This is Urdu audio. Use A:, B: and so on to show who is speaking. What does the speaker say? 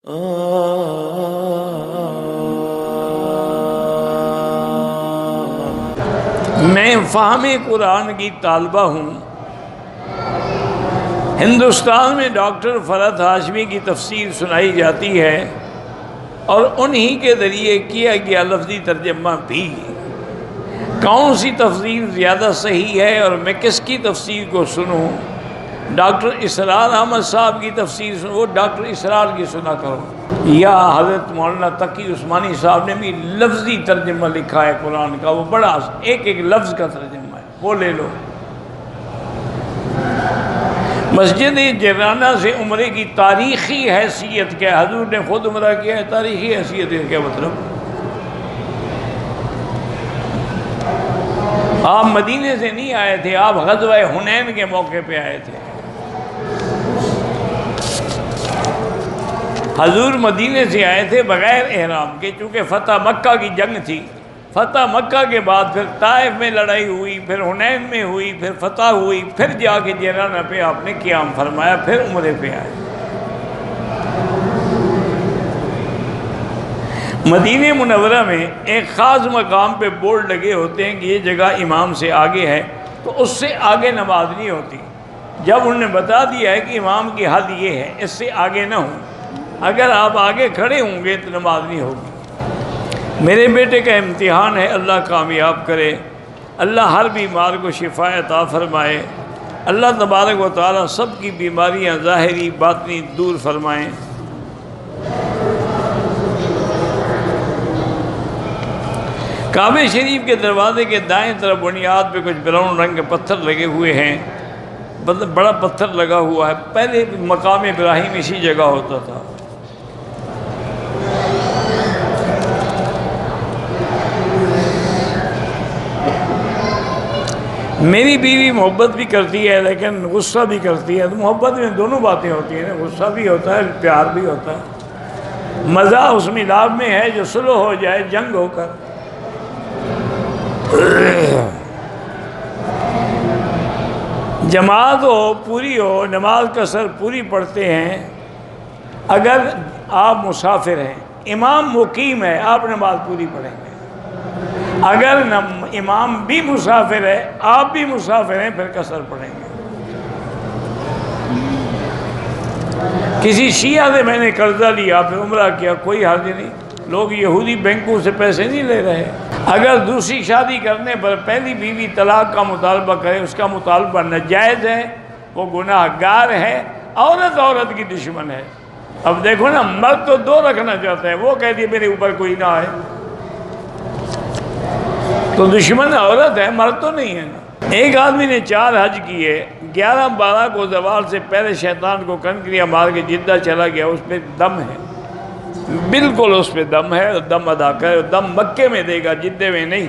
A: میں فہم قرآن کی طالبہ ہوں۔ ہندوستان میں ڈاکٹر فرحت ہاشمی کی تفسیر سنائی جاتی ہے اور انہی کے ذریعے کیا گیا لفظی ترجمہ بھی۔ کون سی تفسیر زیادہ صحیح ہے اور میں کس کی تفسیر کو سنوں؟ ڈاکٹر اسرار احمد صاحب کی تفسیر سنوں، وہ ڈاکٹر اسرار کی سنا کرو، یا حضرت مولانا تقی عثمانی صاحب نے بھی لفظی ترجمہ لکھا ہے قرآن کا، وہ بڑا ایک ایک لفظ کا ترجمہ ہے، وہ لے لو۔ مسجد جرانہ سے عمرے کی تاریخی حیثیت کیا ہے؟ حضور نے خود عمرہ کیا ہے، تاریخی حیثیت ہے کیا مطلب؟ آپ مدینے سے نہیں آئے تھے، آپ غزوہ حنین کے موقع پہ آئے تھے۔ حضور مدینے سے آئے تھے بغیر احرام کے، چونکہ فتح مکہ کی جنگ تھی۔ فتح مکہ کے بعد پھر طائف میں لڑائی ہوئی، پھر حنین میں ہوئی، پھر فتح ہوئی، پھر جا کے جیرانہ پہ آپ نے قیام فرمایا، پھر عمرے پہ آئے۔ مدینہ منورہ میں ایک خاص مقام پہ بورڈ لگے ہوتے ہیں کہ یہ جگہ امام سے آگے ہے، تو اس سے آگے نماز نہیں ہوتی۔ جب انہوں نے بتا دیا ہے کہ امام کی حد یہ ہے، اس سے آگے نہ ہوں، اگر آپ آگے کھڑے ہوں گے تو نماز نہیں ہوگی۔ میرے بیٹے کا امتحان ہے، اللہ کامیاب کرے، اللہ ہر بیمار کو شفا عطا فرمائے، اللہ تبارک و تعالی سب کی بیماریاں ظاہری باطنی دور فرمائیں۔ کعبہ شریف کے دروازے کے دائیں طرف بنیاد پہ کچھ براؤن رنگ کے پتھر لگے ہوئے ہیں، بڑا پتھر لگا ہوا ہے۔ پہلے مقام ابراہیم اسی جگہ ہوتا تھا۔ میری بیوی محبت بھی کرتی ہے لیکن غصہ بھی کرتی ہے، تو محبت میں دونوں باتیں ہوتی ہیں، غصہ بھی ہوتا ہے، پیار بھی ہوتا ہے۔ مزہ اس ملاپ میں ہے جو صلح ہو جائے جنگ ہو کر۔ جماعت ہو پوری ہو، نماز قصر پوری پڑھتے ہیں، اگر آپ مسافر ہیں، امام مقیم ہے، آپ نماز پوری پڑھیں گے۔ اگر امام بھی مسافر ہے، آپ بھی مسافر ہیں، پھر قصر پڑھیں گے۔ کسی شیعہ سے میں نے قرضہ لیا، پھر عمرہ کیا، کوئی حرج نہیں، لوگ یہودی بینکوں سے پیسے نہیں لے رہے۔ اگر دوسری شادی کرنے پر پہلی بیوی طلاق کا مطالبہ کرے، اس کا مطالبہ ناجائز ہے، وہ گناہ گار ہے، عورت کی دشمن ہے۔ اب دیکھو نا، مرد تو دو رکھنا چاہتا ہے، وہ کہتی ہے میرے اوپر کوئی نہ آئے، تو دشمن عورت ہے، مرد تو نہیں ہے نا۔ ایک آدمی نے 4 حج کیے، 11/12 کو زوال سے پہلے شیطان کو کنکریاں مار کے جدہ چلا گیا، اس پہ دم ہے، بالکل اس پہ دم ہے، دم ادا کرے، دم مکے میں دے گا، جدے میں نہیں۔